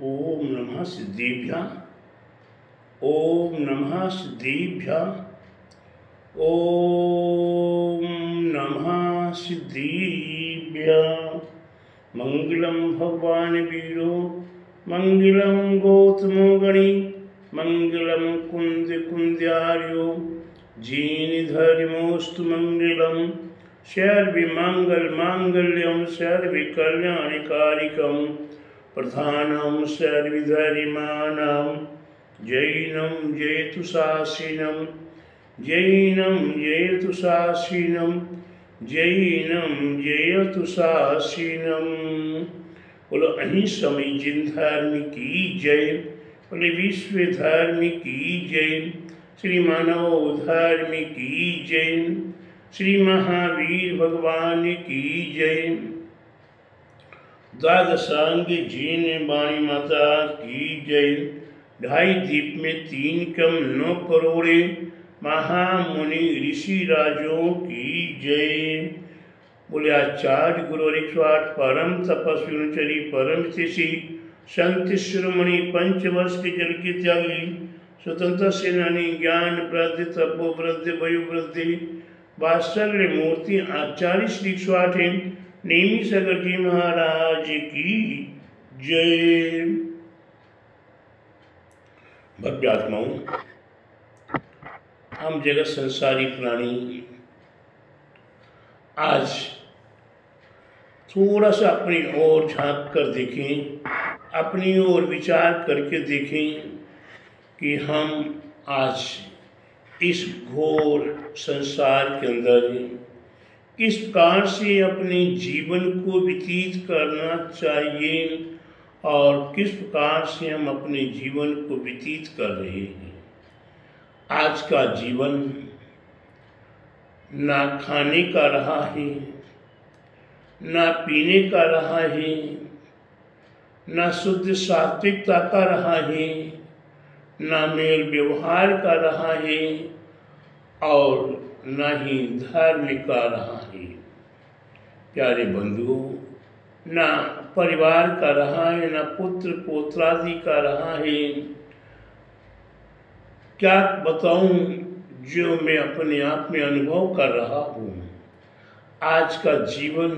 ओम नमः सिद्धेभ्यः। ओम नमः सिद्धेभ्यः। ओम नमः सिद्धेभ्यः। मंगलम भगवान वीरो मंगलम गौतमो गणी मंगलम कुंद कुंद्यार्यो जीनिधर्मोस्तु मंगलम सर्वमंगल मांगल्यम सर्वकल्याणकारिकम प्रधानम सर्वधर्माणां जैनं जयतु शासिनं जैनं जयतु शासिनं जैनं जयतु शासिनं। बोलो अहिंसा समय जिन धर्म की जय, बोले विश्व धर्म की जय, श्री मानव धर्म की जय, श्री महावीर भगवान की जय। द्वादशांग जीन वाणी माता की जय। 2.5 दीप में 3 कम 9 करोड़े महामुनि ऋषि राजों की जय। बोले आचार्य गुरु 108 परम तपस्वी अनुचरी परम ऋषि संत शिरोमणि पंचवर्ष के जल की त्यागी स्वतंत्र सेनानी ज्ञान वृद्धि तपो वृद्धि वयु वृद्धि वात्सल्य मूर्ति आचार्य श्री 108 नेमी सागर जी महाराज की जय। भव्यात्माओं, हम जगत संसारी प्राणी आज थोड़ा सा अपनी ओर झांक कर देखें, अपनी ओर विचार करके देखें कि हम आज इस घोर संसार के अंदर किस प्रकार से अपने जीवन को व्यतीत करना चाहिए और किस प्रकार से हम अपने जीवन को व्यतीत कर रहे हैं। आज का जीवन ना खाने का रहा है, ना पीने का रहा है, ना शुद्ध सात्विकता का रहा है, ना मेल व्यवहार का रहा है और न ही धर्म का रहा है। प्यारे बंधुओं, ना परिवार का रहा है, ना पुत्र पौत्रादि का रहा है। क्या बताऊं जो मैं अपने आप में अनुभव कर रहा हूँ। आज का जीवन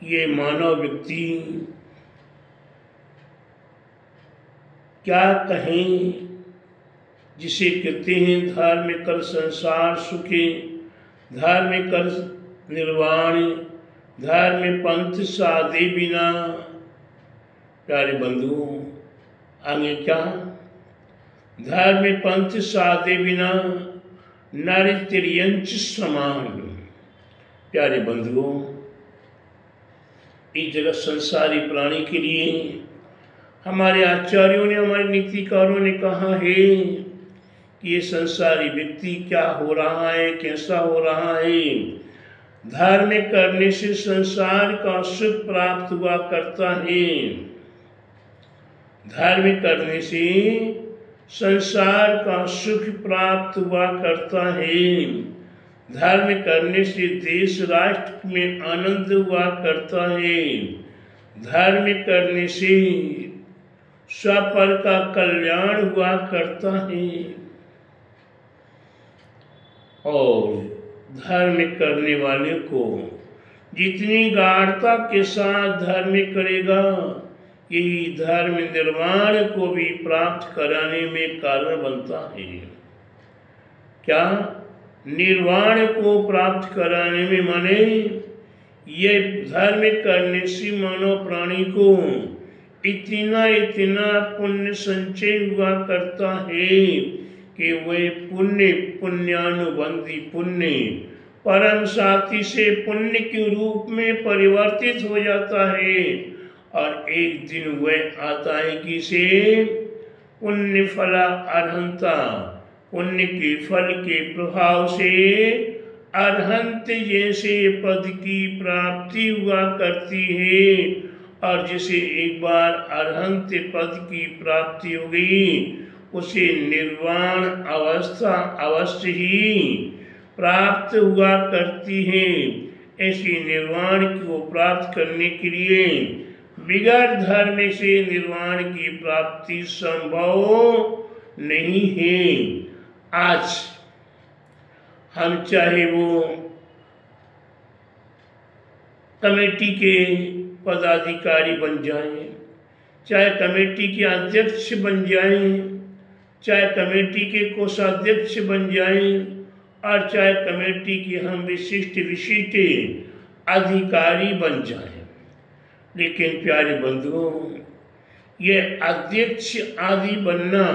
ये मानव व्यक्ति क्या कहें जिसे कहते हैं धर्म कर संसार सुखी, धर्म कर निर्वाण, धर्म पंथ साधे बिना। प्यारे बंधुओं, आगे क्या? धर्म पंथ साधे बिना नर तिर्यंच समान। प्यारे बंधुओं, इस जगत संसारी प्राणी के लिए हमारे आचार्यों ने, हमारे नीतिकारों ने कहा है कि ये संसारी व्यक्ति क्या हो रहा है, कैसा हो रहा है। धर्म करने से संसार का सुख प्राप्त हुआ करता है। धर्म करने से संसार का सुख प्राप्त हुआ करता है। धर्म करने से देश राष्ट्र में आनंद हुआ करता है। धर्म करने से स्वपर का कल्याण हुआ करता है और धर्म करने वाले को जितनी गाढ़ता के साथ धर्म करेगा, यही धर्म निर्वाण को भी प्राप्त कराने में कारण बनता है। क्या? निर्वाण को प्राप्त कराने में माने ये धर्म करने से मानव प्राणी को इतना पुण्य संचय हुआ करता है कि वे पुण्यानुबंधी पुण्य परम साथी से पुण्य के रूप में परिवर्तित हो जाता है और एक दिन वह आता है कि से पुण्य फला अरहंता, पुण्य के फल के प्रभाव से अरहंत जैसे पद की प्राप्ति हुआ करती है। और जिसे एक बार अरहंत पद की प्राप्ति हो गई, उसे निर्वाण अवस्था अवश्य ही प्राप्त हुआ करती है। ऐसी निर्वाण को प्राप्त करने के लिए बिगड़ धर्म से निर्वाण की प्राप्ति संभव नहीं है। आज हम चाहे वो कमेटी के पदाधिकारी बन जाएं, चाहे कमेटी के अध्यक्ष बन जाएं, चाहे कमेटी के कोषाध्यक्ष बन जाएं, और चाहे कमेटी के हम विशिष्ट अधिकारी बन जाएं, लेकिन प्यारे बंधुओं, ये अध्यक्ष आदि बनना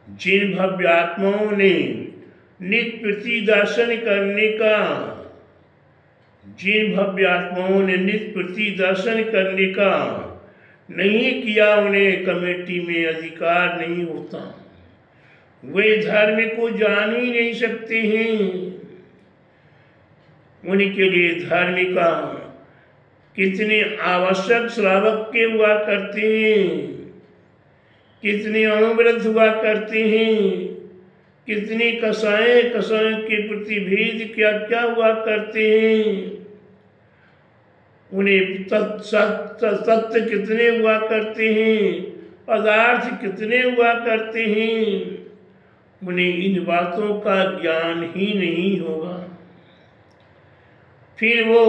जिन भव्य आत्माओं ने नित्य प्रति दर्शन करने का, जिन भव्य आत्माओं ने नित्य प्रति दर्शन करने का नहीं किया, उन्हें कमेटी में अधिकार नहीं होता। वे धर्म को जान ही नहीं सकते हैं। उनके लिए धर्म का कितने आवश्यक श्रावक के हुआ करते हैं, कितने अनुव्रत हुआ करते हैं, कितनी कसाएं के प्रति भेद क्या क्या हुआ करते हैं, उन्हें तत्व कितने हुआ करते हैं, पदार्थ कितने हुआ करते हैं, उन्हें इन बातों का ज्ञान ही नहीं होगा। फिर वो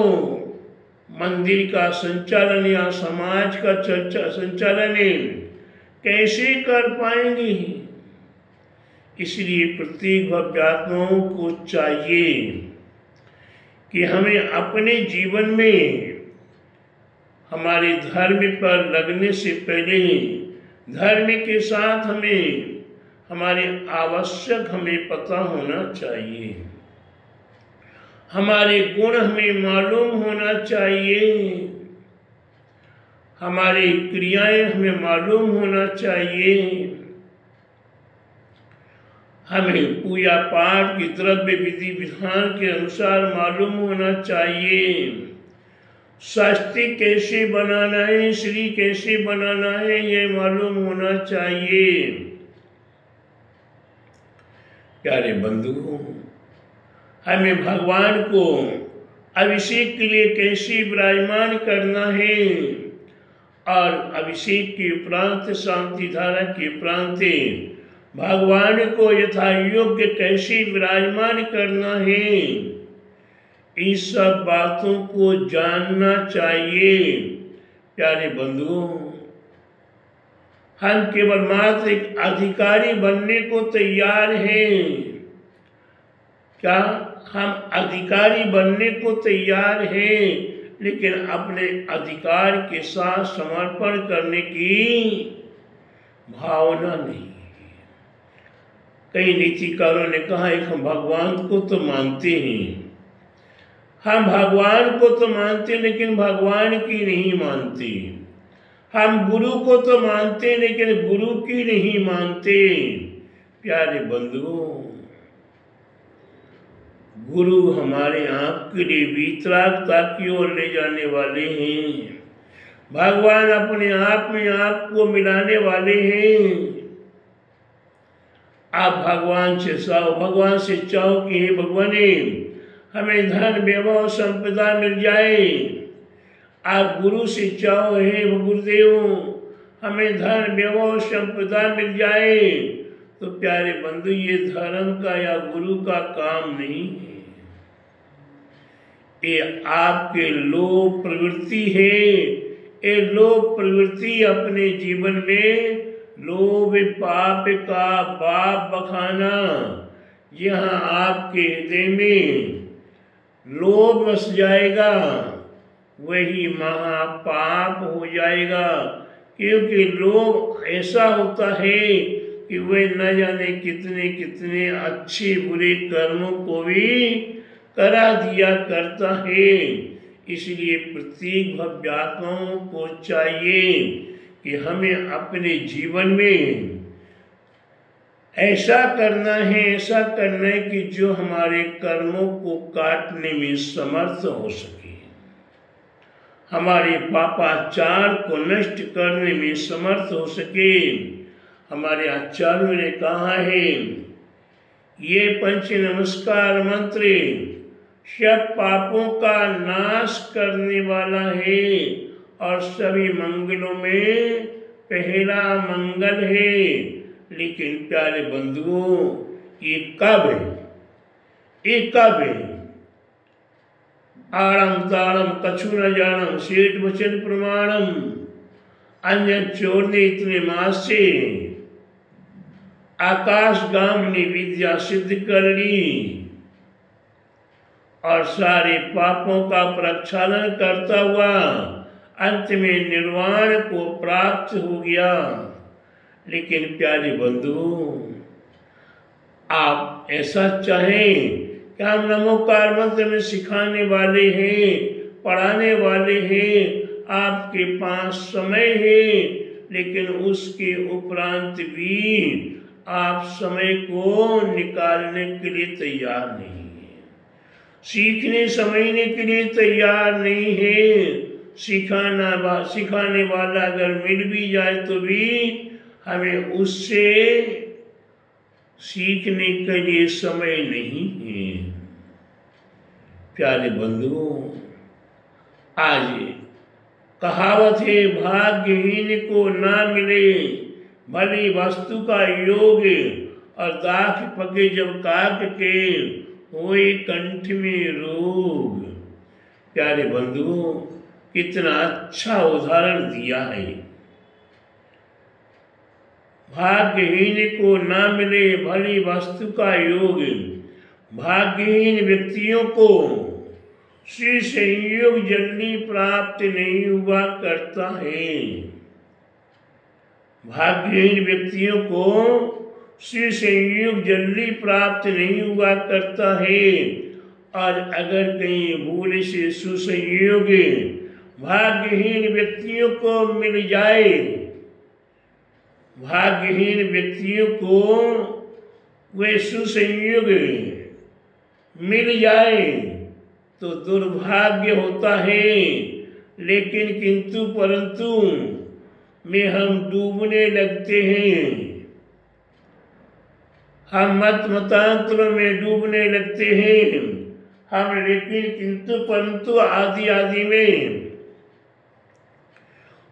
मंदिर का संचालन या समाज का संचालन कैसे कर पाएंगे। इसलिए प्रत्येक भव्यात्माओं को चाहिए कि हमें अपने जीवन में हमारे धर्म पर लगने से पहले धर्म के साथ हमारे आवश्यक हमें पता होना चाहिए, हमारे गुण हमें मालूम होना चाहिए, हमारी क्रियाएं हमें मालूम होना चाहिए, हमें पूजा पाठ की द्रव्य विधि विधान के अनुसार मालूम होना चाहिए, शास्त्री कैसे बनाना है, श्री कैसे बनाना है, ये मालूम होना चाहिए। प्यारे बंधुओं, हमें भगवान को अभिषेक के लिए कैसे विराजमान करना है, और अभिषेक के उपरांत शांति धारा के उपरांत भगवान को यथा योग्य कैसे विराजमान करना है, इस सब बातों को जानना चाहिए। प्यारे बंधुओं, हम केवल मात्र एक अधिकारी बनने को तैयार हैं। क्या हम अधिकारी बनने को तैयार हैं, लेकिन अपने अधिकार के साथ समर्पण करने की भावना नहीं। कई नीतिकारों ने कहा एक हम भगवान को तो मानते हैं, हम भगवान को तो मानते लेकिन भगवान की नहीं मानते, हम गुरु को तो मानते लेकिन गुरु की नहीं मानते। प्यारे बंधुओं, गुरु हमारे आप के लिए वितरागता की ओर ले जाने वाले हैं, भगवान अपने आप में आपको मिलाने वाले हैं। आप भगवान से चाहो कि हे भगवान हमें धन वैभव संपदा मिल जाए। आप गुरु से चाहो हे गुरुदेव हमें धन वैभव संपदा मिल जाए। तो प्यारे बंधु, ये धर्म का या गुरु का काम नहीं है, ये आपके लोभ प्रवृत्ति है। ये लोभ प्रवृत्ति अपने जीवन में लोभ पाप का बाप बखाना, यहाँ आपके हृदय में लोभ बस जाएगा, वही महापाप हो जाएगा। क्योंकि लोभ ऐसा होता है कि वह न जाने कितने कितने अच्छे बुरे कर्मों को भी करा दिया करता है। इसलिए प्रत्येक भव्यात्माओं को चाहिए कि हमें अपने जीवन में ऐसा करना है कि जो हमारे कर्मों को काटने में समर्थ हो सके, हमारे पापाचार को नष्ट करने में समर्थ हो सके। हमारे आचार्यों ने कहा है ये पंच नमस्कार मंत्र सब पापों का नाश करने वाला है और सभी मंगलों में पहला मंगल है। लेकिन प्यारे बंधुओं, ये कब है? ये कब है? आड़म ताड़म कछु न जानम सेठ वचन प्रमाणम, अन्य चोर ने इतने मास से आकाश गामनी विद्या सिद्ध कर ली और सारे पापों का प्रक्षालन करता हुआ अंत में निर्वाण को प्राप्त हो गया। लेकिन प्यारे बंधु, आप ऐसा चाहें कि हम नमोकार मंत्र में सिखाने वाले हैं, पढ़ाने वाले हैं, आपके पास समय है, लेकिन उसके उपरांत भी आप समय को निकालने के लिए तैयार नहीं है, सीखने समझने के लिए तैयार नहीं है। सिखाने वाला अगर मिल भी जाए तो भी हमें उससे सीखने के लिए समय नहीं है। प्यारे बंधुओं, आज कहावत है, भाग्यहीन को ना मिले भली वस्तु का योग, और दाख पके जब काक के होए कंठ में रोग। प्यारे बंधुओं, कितना अच्छा उदाहरण दिया है। भाग्यहीन को ना मिले भली वस्तु का योग, भाग्यहीन व्यक्तियों को श्री संयोग जल्दी प्राप्त नहीं हुआ करता है। भाग्यहीन व्यक्तियों को श्री संयोग जल्दी प्राप्त नहीं हुआ करता है, और अगर कहीं भूल से सुसंयोग भाग्यहीन व्यक्तियों को मिल जाए, भाग्यहीन व्यक्तियों को वे सुसंयोग मिल जाए तो दुर्भाग्य होता है। लेकिन किंतु परंतु में हम डूबने लगते हैं, हम मतांतरों में डूबने लगते हैं हम। लेकिन किंतु परंतु आदि में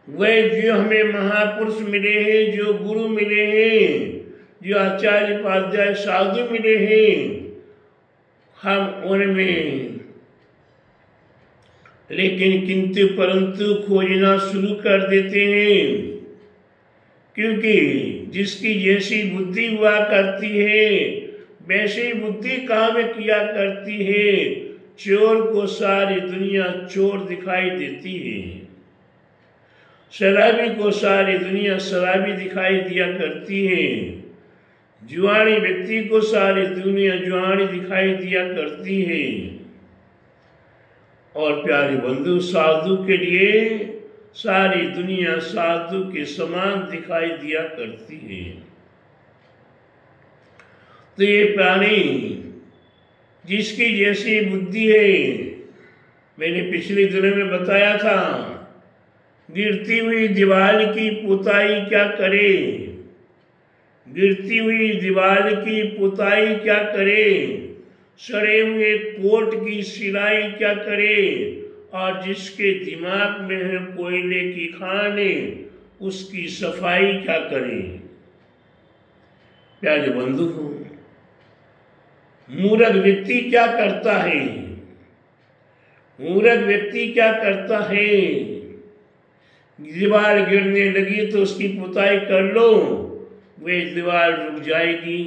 वे जो हमें महापुरुष मिले हैं, जो गुरु मिले हैं, जो आचार्य उपाध्याय साधु मिले हैं, हम उनमें लेकिन किंतु परंतु खोजना शुरू कर देते हैं। क्योंकि जिसकी जैसी बुद्धि हुआ करती है वैसी बुद्धि काम किया करती है। चोर को सारी दुनिया चोर दिखाई देती है, शराबी को सारी दुनिया शराबी दिखाई दिया करती है, जुआनी व्यक्ति को सारी दुनिया जुआनी दिखाई दिया करती है। और प्यारे बंधु, साधु के लिए सारी दुनिया साधु के समान दिखाई दिया करती है। तो ये प्राणी जिसकी जैसी बुद्धि है, मैंने पिछले दिनों में बताया था, गिरती हुई दीवार की पुताई क्या करे, गिरती हुई दीवार की पुताई क्या करे, सड़े हुए कोट की सिलाई क्या करे, और जिसके दिमाग में है कोयले की खाने उसकी सफाई क्या करे। प्यारे बंधु, मूर्ख व्यक्ति क्या करता है? मूर्ख व्यक्ति क्या करता है? दीवार गिरने लगी तो उसकी पुताई कर लो, वे दीवार रुक जाएगी।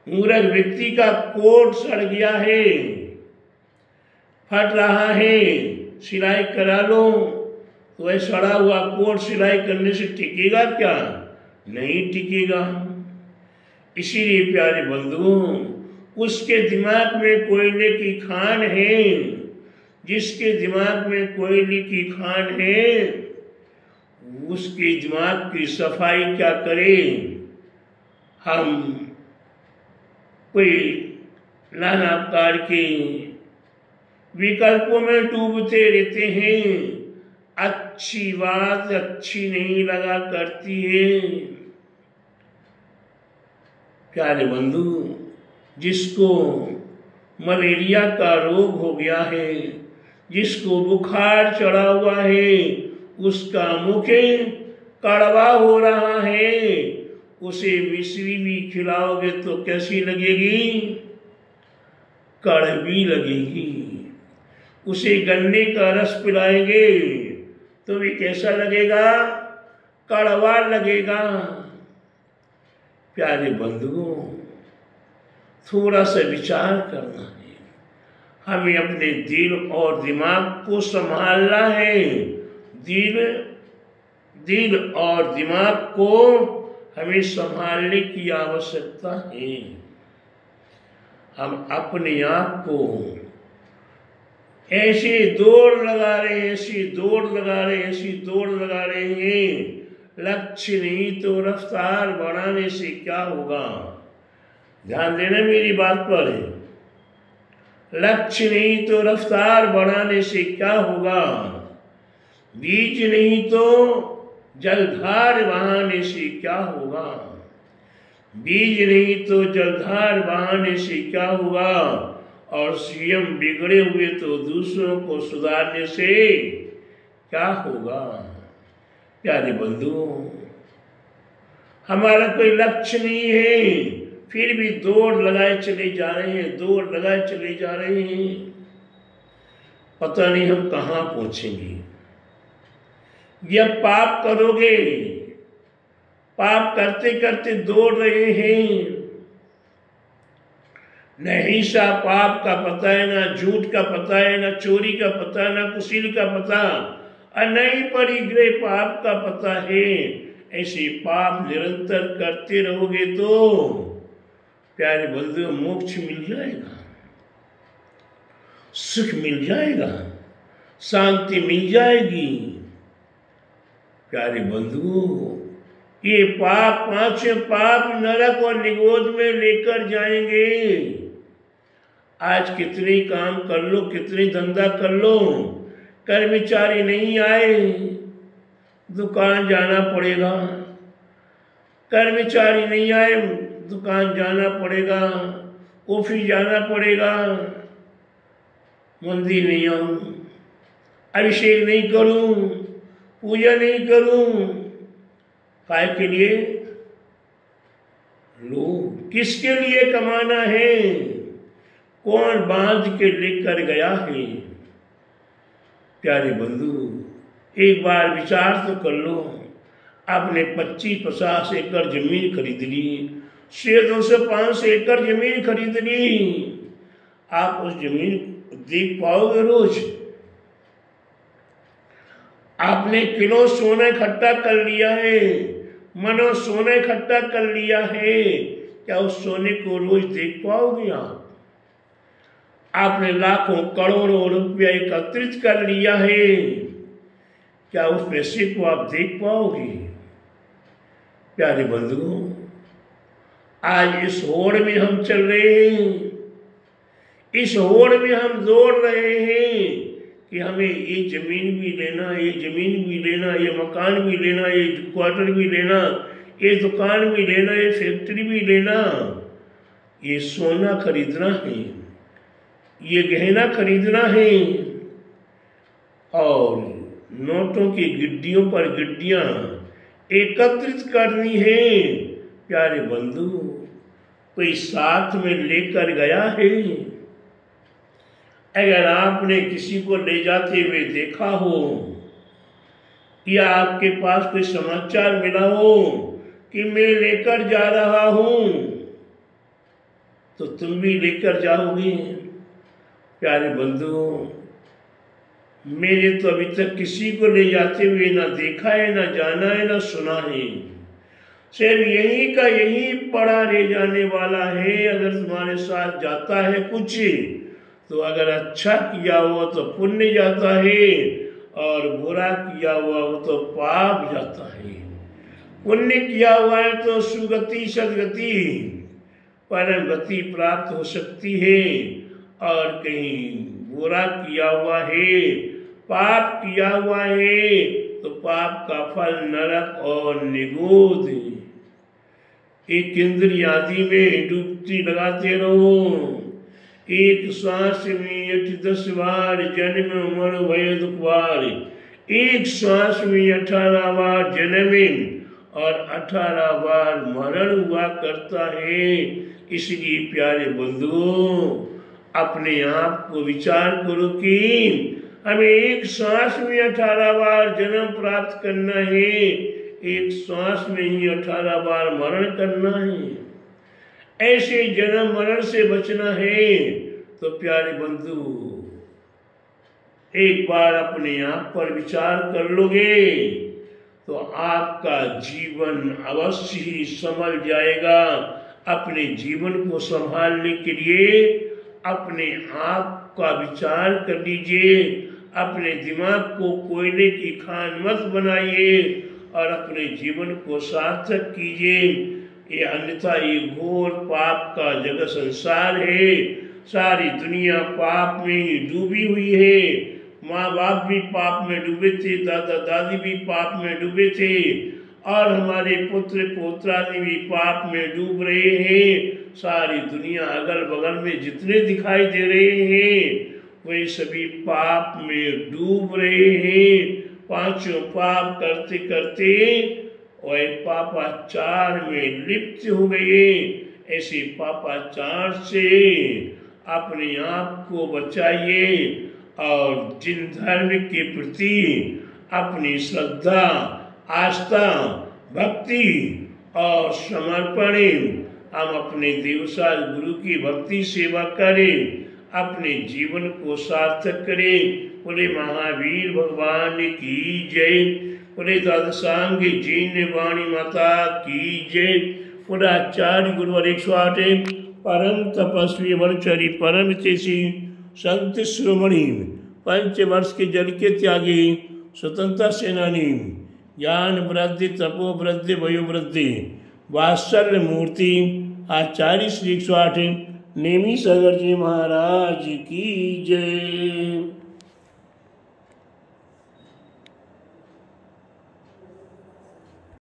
मूर्ख व्यक्ति का कोट सड़ गया है, फट रहा है, सिलाई करा लो, तो वह सड़ा हुआ कोट सिलाई करने से टिकेगा क्या? नहीं टिकेगा। इसीलिए प्यारे बंधुओं, उसके दिमाग में कोयले की खान है, जिसके दिमाग में कोयले की खान है उसके दिमाग की सफाई क्या करे। हम कोई नाना प्रकार के विकल्पों में डूबते रहते हैं, अच्छी बात अच्छी नहीं लगा करती है। प्यारे बंधु, जिसको मलेरिया का रोग हो गया है, जिसको बुखार चढ़ा हुआ है उसका मुख कड़वा हो रहा है, उसे मिश्री भी खिलाओगे तो कैसी लगेगी? कड़वी लगेगी। उसे गन्ने का रस पिलाएंगे तो भी कैसा लगेगा? कड़वा लगेगा। प्यारे बंधुओं, थोड़ा सा विचार करना है। हमें अपने दिल और दिमाग को संभालना है। दिल और दिमाग को हमें संभालने की आवश्यकता है। हम अपने आप को ऐसी दौड़ लगा रहे हैं। लक्ष्य नहीं तो रफ्तार बढ़ाने से क्या होगा? ध्यान देना मेरी बात पर। लक्ष्य नहीं तो रफ्तार बढ़ाने से क्या होगा? बीज नहीं तो जलधार बहाने से क्या होगा? बीज नहीं तो जलधार बहाने से क्या होगा? और स्वयं बिगड़े हुए तो दूसरों को सुधारने से क्या होगा? प्यारे बंधुओं, हमारा कोई लक्ष्य नहीं है, फिर भी दौड़ लगाए चले जा रहे हैं। पता नहीं हम कहाँ पहुंचेंगे। जब पाप करोगे, पाप करते करते दौड़ रहे हैं, न हिंसा पाप का पता है, ना झूठ का पता है, ना चोरी का पता, ना कुशील का पता, और नहीं परिग्रह पाप का पता है। ऐसे पाप निरंतर करते रहोगे तो प्यारे बंधुओं मोक्ष मिल जाएगा, सुख मिल जाएगा, शांति मिल जाएगी। प्यारे बंधुओं, ये पाप, पांचों पाप नरक और निगोद में लेकर जाएंगे। आज कितने काम कर लो, कितने धंधा कर लो, कर्मचारी नहीं आए, दुकान जाना पड़ेगा। कर्मचारी नहीं आए, दुकान जाना पड़ेगा, ऑफिस जाना पड़ेगा। मंदिर नहीं आऊं, अभिषेक नहीं करूं, पूजा नहीं करूं, काय के लिए? लोग किसके लिए कमाना है? कौन बांध के लेकर गया है? प्यारे बंधु, एक बार विचार तो कर लो। आपने 25-50 एकड़ जमीन खरीद ली, 100-200-500 एकड़ जमीन खरीद ली। आप उस जमीन को देख पाओगे रोज? आपने किलो सोना इकट्ठा कर लिया है, मनो सोना इकट्ठा कर लिया है, क्या उस सोने को रोज देख पाओगे आप? आपने लाखों करोड़ों रुपया एकत्रित कर लिया है, क्या उस पैसे को आप देख पाओगे? प्यारे बंधुओं, आज इस होड़ में हम चल रहे हैं, इस होड़ में हम दौड़ रहे हैं कि हमें ये जमीन भी लेना, ये जमीन भी लेना, ये मकान भी लेना, ये क्वार्टर भी लेना, ये दुकान भी लेना, ये फैक्ट्री भी लेना, ये सोना खरीदना है, ये गहना खरीदना है, और नोटों की गिड्डियों पर गिड्डियां एकत्रित करनी है। प्यारे बंधु, कोई साथ में लेकर गया है? अगर आपने किसी को ले जाते हुए देखा हो, या आपके पास कोई समाचार मिला हो कि मैं लेकर जा रहा हूं, तो तुम भी लेकर जाओगे। प्यारे बंधुओं, मैंने तो अभी तक किसी को ले जाते हुए ना देखा है, ना जाना है, ना सुना है। सिर्फ यही का यही पड़ा रह जाने वाला है। अगर तुम्हारे साथ जाता है कुछ, तो अगर अच्छा किया हुआ तो पुण्य जाता है, और बुरा किया हुआ हो तो पाप जाता है। पुण्य किया हुआ है तो सुगति, सदगति, परम गति प्राप्त हो सकती है, और कहीं बुरा किया हुआ है, पाप किया हुआ है, तो पाप का फल नरक और निगोद। एक इंद्रिय आदि में डुबकी लगाते रहो, एक श्वास में 8-10 बार जन्म मर भय दुख बार, एक श्वास में 18 बार जन्म और 18 बार मरण हुआ करता है। इसलिए प्यारे बंधुओं, अपने आप को विचार करो कि हमें एक श्वास में 18 बार जन्म प्राप्त करना है, एक श्वास में ही 18 बार मरण करना है। ऐसे जन्म मरण से बचना है तो प्यारे बंधु, एक बार अपने आप पर विचार कर लोगे तो आपका जीवन अवश्य ही संभल जाएगा। अपने जीवन को संभालने के लिए अपने आप का विचार कर लीजिए, अपने दिमाग को कोयले की खान मत बनाइए और अपने जीवन को सार्थक कीजिए। ये अन्यथा ये घोर पाप का जगत संसार है। सारी दुनिया पाप में ही डूबी हुई है। माँ बाप भी पाप में डूबे थे, दादा दादी भी पाप में डूबे थे और हमारे पुत्र पोत्रादि भी पाप में डूब रहे हैं। सारी दुनिया अगल बगल में जितने दिखाई दे रहे हैं वे सभी पाप में डूब रहे हैं। पांचों पाप करते करते वह पापाचार में लिप्त हो गए। ऐसे पापाचार से अपने आप को बचाइए और जिन धर्म के प्रति अपनी श्रद्धा, आस्था, भक्ति और समर्पण हम अपने देवसाल गुरु की भक्ति सेवा करें, अपने जीवन को सार्थक करें। बोले महावीर भगवान की जय, बोले दादसांग जीन वाणी माता की जय। बोले आचार्य गुरुवर 108 परम तपस्वी वरचरी परम तेसी संत शिरोमणि 5 वर्ष के जल के त्यागी स्वतंत्रता सेनानी ज्ञान वृद्धि तपो वृद्धि वयो वृद्धि वात्सल्य मूर्ति आचार्य श्री 108 नेमी सागर जी महाराज की जय।